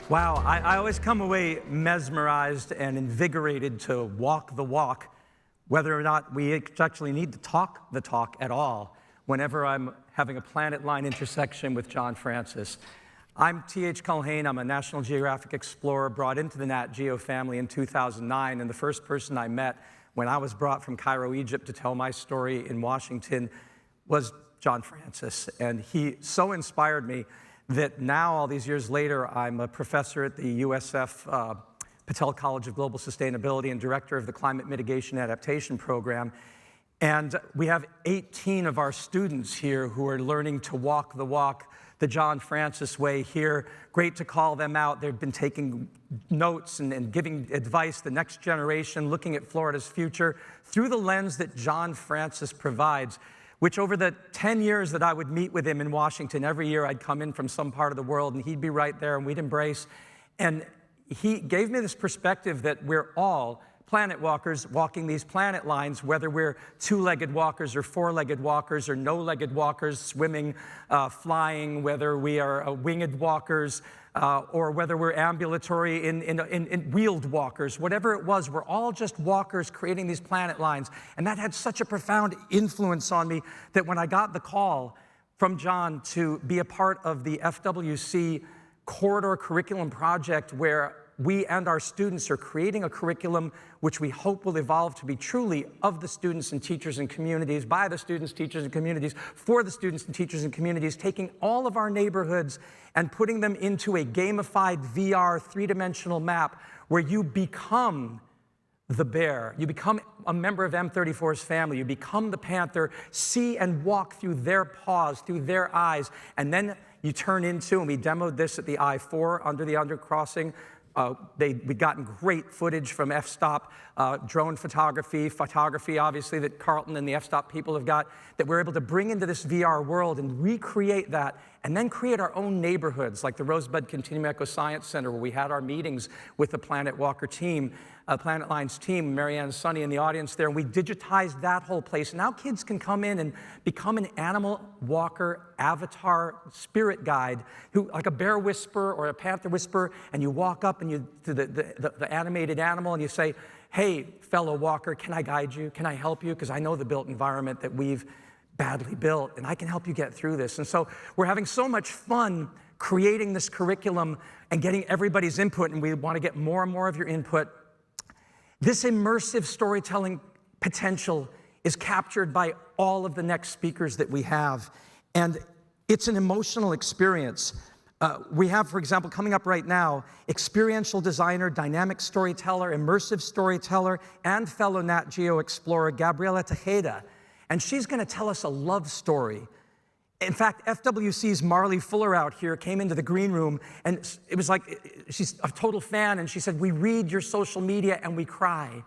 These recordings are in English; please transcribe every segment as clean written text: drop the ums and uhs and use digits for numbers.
Wow, I always come away mesmerized and invigorated to walk the walk, whether or not we actually need to talk the talk at all, whenever I'm having a planet line intersection with John Francis. I'm T.H. Culhane. I'm a National Geographic explorer brought into the Nat Geo family in 2009, and the first person I met when I was brought from Cairo, Egypt to tell my story in Washington was John Francis, and he so inspired me that now, all these years later, I'm a professor at the USF Patel College of Global Sustainability and director of the Climate Mitigation Adaptation Program. And we have 18 of our students here who are learning to walk the walk the John Francis way here. Great to call them out. They've been taking notes and giving advice, the next generation, looking at Florida's future through the lens that John Francis provides, which over the 10 years that I would meet with him in Washington, every year I'd come in from some part of the world and he'd be right there and we'd embrace. And he gave me this perspective that we're all planet walkers walking these planet lines, whether we're two-legged walkers or four-legged walkers or no-legged walkers, swimming, flying, whether we are winged walkers, or whether we're ambulatory in wheeled walkers, whatever it was, we're all just walkers creating these planet lines. And that had such a profound influence on me that when I got the call from John to be a part of the FWC Corridor Curriculum Project, where we and our students are creating a curriculum which we hope will evolve to be truly of the students and teachers and communities, by the students, teachers, and communities, for the students and teachers and communities, taking all of our neighborhoods and putting them into a gamified VR three-dimensional map where you become the bear, you become a member of M34's family, you become the panther, see and walk through their paws, through their eyes, and then you turn into, and we demoed this at the I-4 under the undercrossing. We'd gotten great footage from f-stop, drone photography obviously that Carlton and the f-stop people have got, that we're able to bring into this VR world and recreate that, and then create our own neighborhoods, like the Rosebud Continuum Eco Science Center, where we had our meetings with the Planet Walker team, Planet Lines team, Marianne Sunny in the audience there, and we digitized that whole place. Now kids can come in and become an animal walker, avatar, spirit guide, who, like a bear whisperer or a panther whisperer, and you walk up and you to the animated animal and you say, hey, fellow walker, can I guide you? Can I help you? Because I know the built environment that we've badly built, and I can help you get through this. And so we're having so much fun creating this curriculum and getting everybody's input, and we want to get more and more of your input. This immersive storytelling potential is captured by all of the next speakers that we have, and it's an emotional experience. We have, for example, coming up right now, experiential designer, dynamic storyteller, immersive storyteller, and fellow Nat Geo explorer, Gabriela Tejeda. And she's going to tell us a love story. In fact, FWC's Marley Fuller out here came into the green room, and it was like, she's a total fan, and she said, we read your social media and we cry.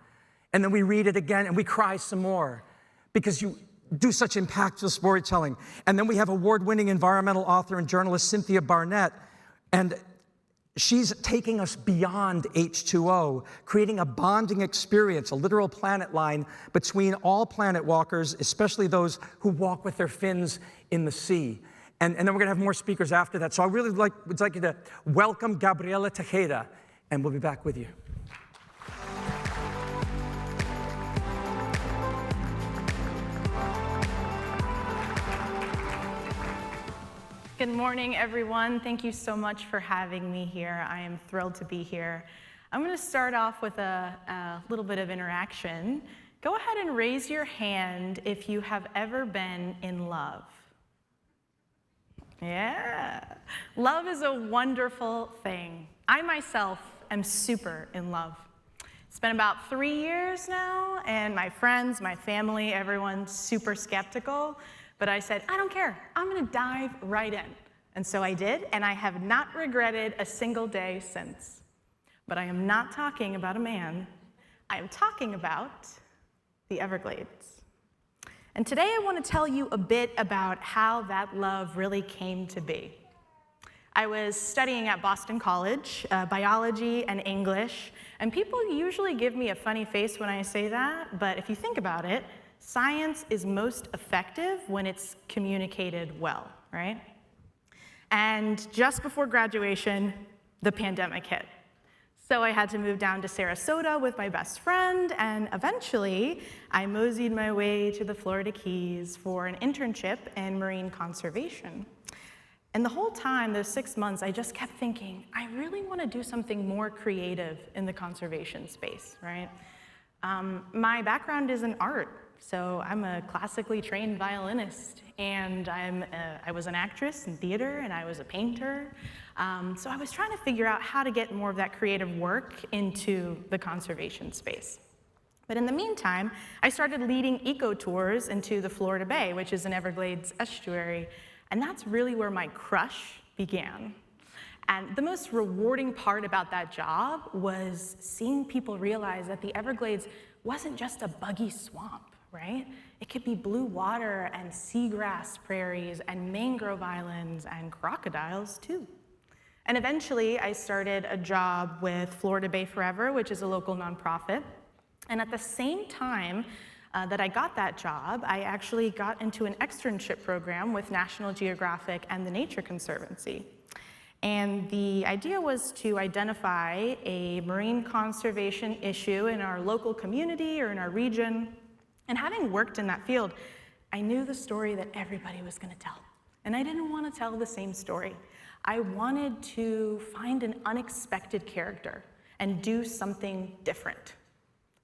And then we read it again and we cry some more, because you do such impactful storytelling. And then we have award-winning environmental author and journalist Cynthia Barnett, and she's taking us beyond H2O, creating a bonding experience, a literal planet line between all planet walkers, especially those who walk with their fins in the sea. And then we're going to have more speakers after that. So I really would like you to welcome Gabriela Tejeda, and we'll be back with you. Good morning, everyone. Thank you so much for having me here. I am thrilled to be here. I'm going to start off with a little bit of interaction. Go ahead and raise your hand if you have ever been in love. Yeah. Love is a wonderful thing. I myself am super in love. It's been about 3 years now, and my friends, my family, everyone's super skeptical. But I said, I don't care. I'm going to dive right in. And so I did, and I have not regretted a single day since. But I am not talking about a man. I am talking about the Everglades. And today I want to tell you a bit about how that love really came to be. I was studying at Boston College, biology and English, and people usually give me a funny face when I say that, but if you think about it, science is most effective when it's communicated well, right? And just before graduation, the pandemic hit. So I had to move down to Sarasota with my best friend, and eventually I moseyed my way to the Florida Keys for an internship in marine conservation. And the whole time, those 6 months, I just kept thinking, I really want to do something more creative in the conservation space, right? My background is in art, so I'm a classically trained violinist, and I was an actress in theater, and I was a painter. So I was trying to figure out how to get more of that creative work into the conservation space. But in the meantime, I started leading eco tours into the Florida Bay, which is an Everglades estuary, and that's really where my crush began. And the most rewarding part about that job was seeing people realize that the Everglades wasn't just a buggy swamp, right? It could be blue water and seagrass prairies and mangrove islands and crocodiles too. And eventually I started a job with Florida Bay Forever, which is a local nonprofit. And at the same time that I got that job, I actually got into an externship program with National Geographic and the Nature Conservancy. And the idea was to identify a marine conservation issue in our local community or in our region. And having worked in that field, I knew the story that everybody was going to tell. And I didn't want to tell the same story. I wanted to find an unexpected character and do something different.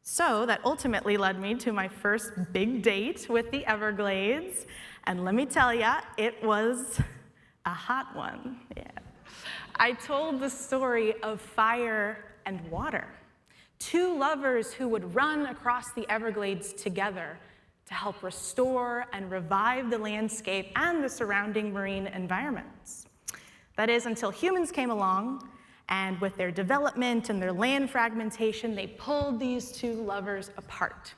So that ultimately led me to my first big date with the Everglades. And let me tell ya, it was a hot one. Yeah. I told the story of fire and water. Two lovers who would run across the Everglades together to help restore and revive the landscape and the surrounding marine environments. That is, until humans came along, and with their development and their land fragmentation, they pulled these two lovers apart.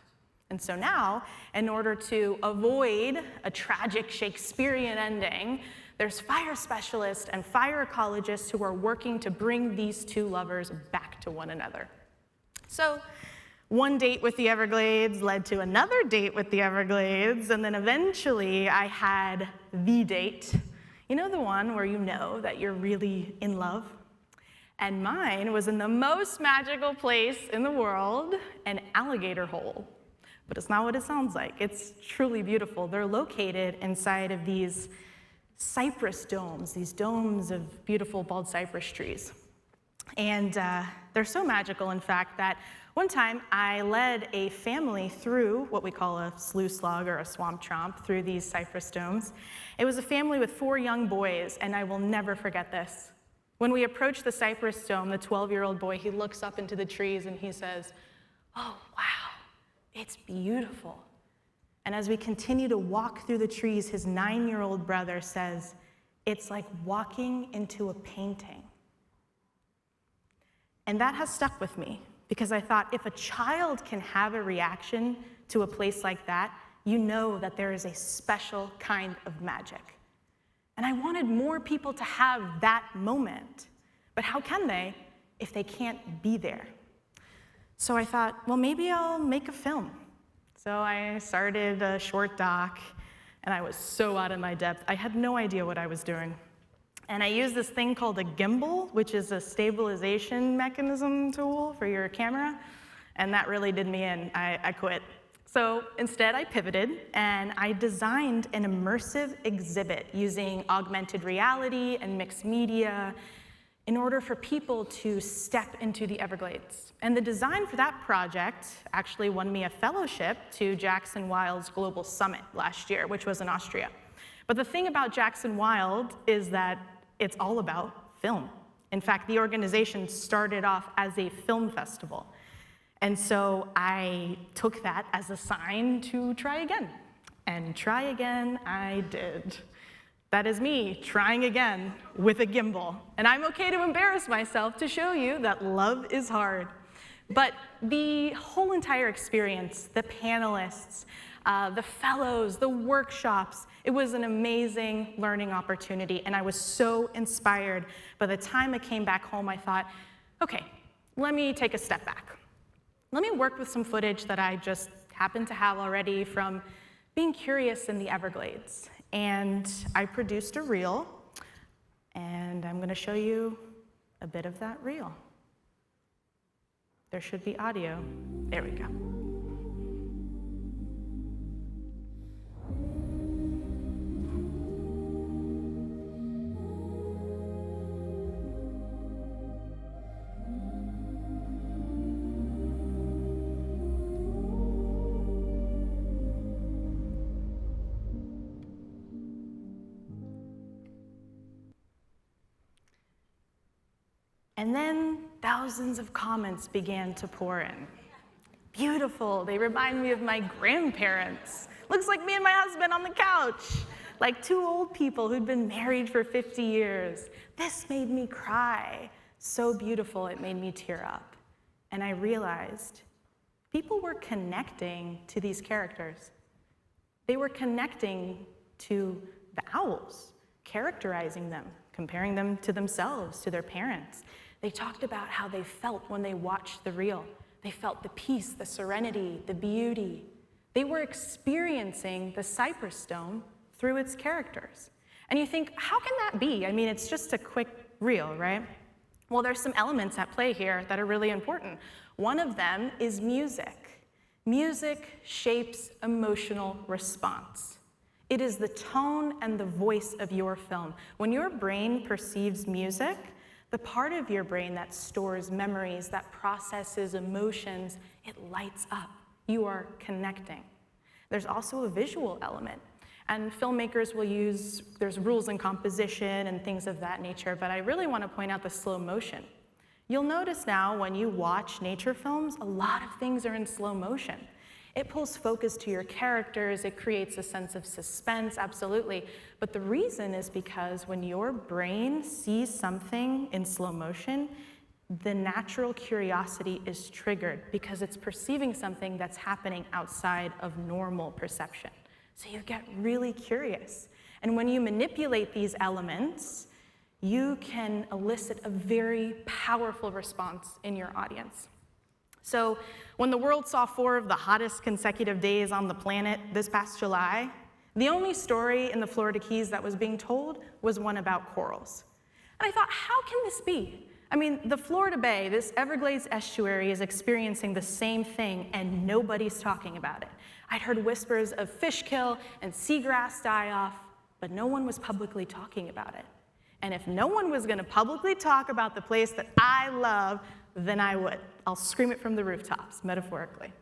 And so now, in order to avoid a tragic Shakespearean ending, there's fire specialists and fire ecologists who are working to bring these two lovers back to one another. So one date with the Everglades led to another date with the Everglades, and then eventually I had the date. You know, the one where you know that you're really in love? And mine was in the most magical place in the world, an alligator hole. But it's not what it sounds like. It's truly beautiful. They're located inside of these cypress domes, these domes of beautiful bald cypress trees. And they're so magical, in fact, that one time I led a family through what we call a sluice slug or a swamp tromp through these cypress domes. It was a family with 4 young boys, and I will never forget this. When we approached the cypress dome, the 12-year-old boy, he looks up into the trees and he says, "Oh, wow, it's beautiful." And as we continue to walk through the trees, his 9-year-old brother says, "It's like walking into a painting." And that has stuck with me, because I thought, if a child can have a reaction to a place like that, you know that there is a special kind of magic. And I wanted more people to have that moment. But how can they if they can't be there? So I thought, well, maybe I'll make a film. So I started a short doc, and I was so out of my depth. I had no idea what I was doing. And I used this thing called a gimbal, which is a stabilization mechanism tool for your camera, and that really did me in. I quit. So instead, I pivoted, and I designed an immersive exhibit using augmented reality and mixed media in order for people to step into the Everglades. And the design for that project actually won me a fellowship to Jackson Wild's Global Summit last year, which was in Austria. But the thing about Jackson Wild is that it's all about film. In fact, the organization started off as a film festival. And so I took that as a sign to try again. And try again I did. That is me trying again with a gimbal. And I'm okay to embarrass myself to show you that love is hard. But the whole entire experience, the panelists, the fellows, the workshops, it was an amazing learning opportunity, and I was so inspired. By the time I came back home, I thought, okay, let me take a step back. Let me work with some footage that I just happen to have already from being curious in the Everglades. And I produced a reel And I'm going to show you a bit of that reel. There should be audio. There we go. And then thousands of comments began to pour in. Beautiful, they remind me of my grandparents. Looks like me and my husband on the couch, like two old people who'd been married for 50 years. This made me cry. So beautiful, it made me tear up. And I realized people were connecting to these characters. They were connecting to the owls, characterizing them, comparing them to themselves, to their parents. They talked about how they felt when they watched the reel. They felt the peace, the serenity, the beauty. They were experiencing the cypress stone through its characters. And you think, how can that be? I mean, it's just a quick reel, right? Well, there's some elements at play here that are really important. One of them is music. Music shapes emotional response. It is the tone and the voice of your film. When your brain perceives music, the part of your brain that stores memories, that processes emotions, it lights up. You are connecting. There's also a visual element. And filmmakers will use, there's rules in composition and things of that nature, but I really want to point out the slow motion. You'll notice now when you watch nature films, a lot of things are in slow motion. It pulls focus to your characters, it creates a sense of suspense, absolutely. But the reason is because when your brain sees something in slow motion, the natural curiosity is triggered because it's perceiving something that's happening outside of normal perception. So you get really curious. And when you manipulate these elements, you can elicit a very powerful response in your audience. So when the world saw 4 of the hottest consecutive days on the planet this past July, the only story in the Florida Keys that was being told was one about corals. And I thought, how can this be? I mean, the Florida Bay, this Everglades estuary, is experiencing the same thing, and nobody's talking about it. I'd heard whispers of fish kill and seagrass die-off, but no one was publicly talking about it. And if no one was going to publicly talk about the place that I love, then I would. I'll scream it from the rooftops, metaphorically.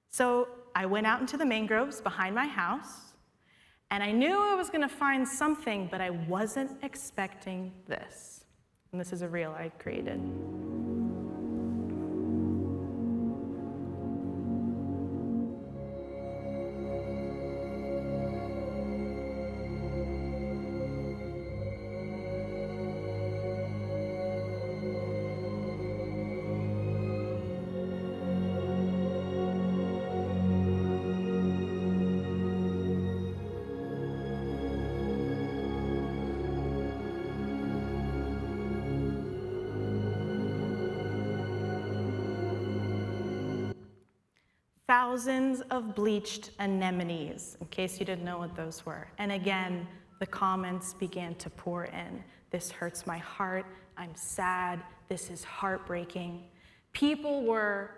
So I went out into the mangroves behind my house, and I knew I was going to find something, but I wasn't expecting this. And this is a reel I created. Thousands of bleached anemones, in case you didn't know what those were. And again, the comments began to pour in. This hurts my heart. I'm sad. This is heartbreaking. People were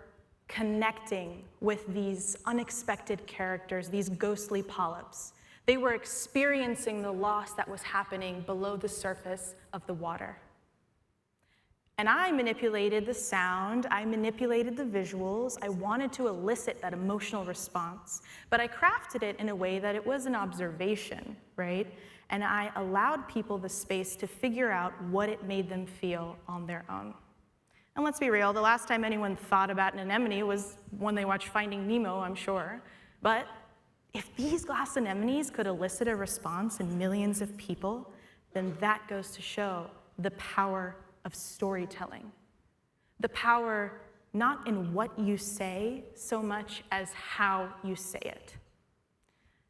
connecting with these unexpected characters, these ghostly polyps. They were experiencing the loss that was happening below the surface of the water. And I manipulated the sound, I manipulated the visuals, I wanted to elicit that emotional response, but I crafted it in a way that it was an observation, right? And I allowed people the space to figure out what it made them feel on their own. And let's be real, the last time anyone thought about an anemone was when they watched Finding Nemo, I'm sure. But if these glass anemones could elicit a response in millions of people, then that goes to show the power of storytelling. The power not in what you say so much as how you say it.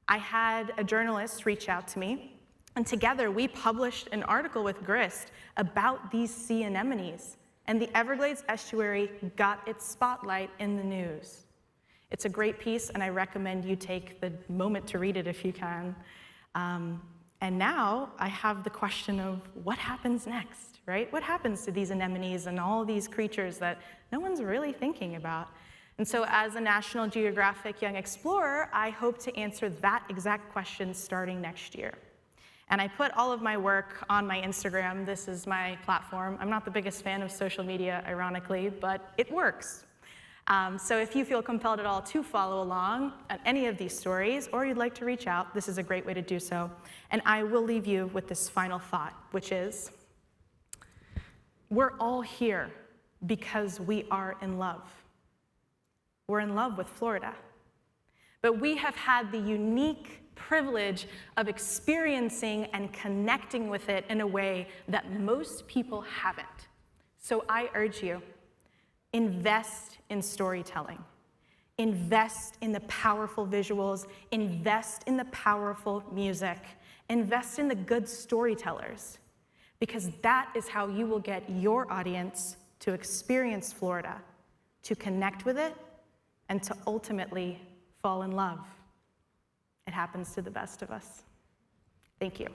I had a journalist reach out to me, and together we published an article with Grist about these sea anemones, and the Everglades estuary got its spotlight in the news. It's a great piece, and I recommend you take the moment to read it if you can. And now I have the question of what happens next, right? What happens to these anemones and all these creatures that no one's really thinking about? And so as a National Geographic Young Explorer, I hope to answer that exact question starting next year. And I put all of my work on my Instagram. This is my platform. I'm not the biggest fan of social media, ironically, but it works. So if you feel compelled at all to follow along on any of these stories, or you'd like to reach out, this is a great way to do so. And I will leave you with this final thought, which is, we're all here because we are in love. We're in love with Florida. But we have had the unique privilege of experiencing and connecting with it in a way that most people haven't. So I urge you, invest in storytelling. Invest in the powerful visuals. Invest in the powerful music. Invest in the good storytellers, because that is how you will get your audience to experience Florida, to connect with it, and to ultimately fall in love. It happens to the best of us. Thank you.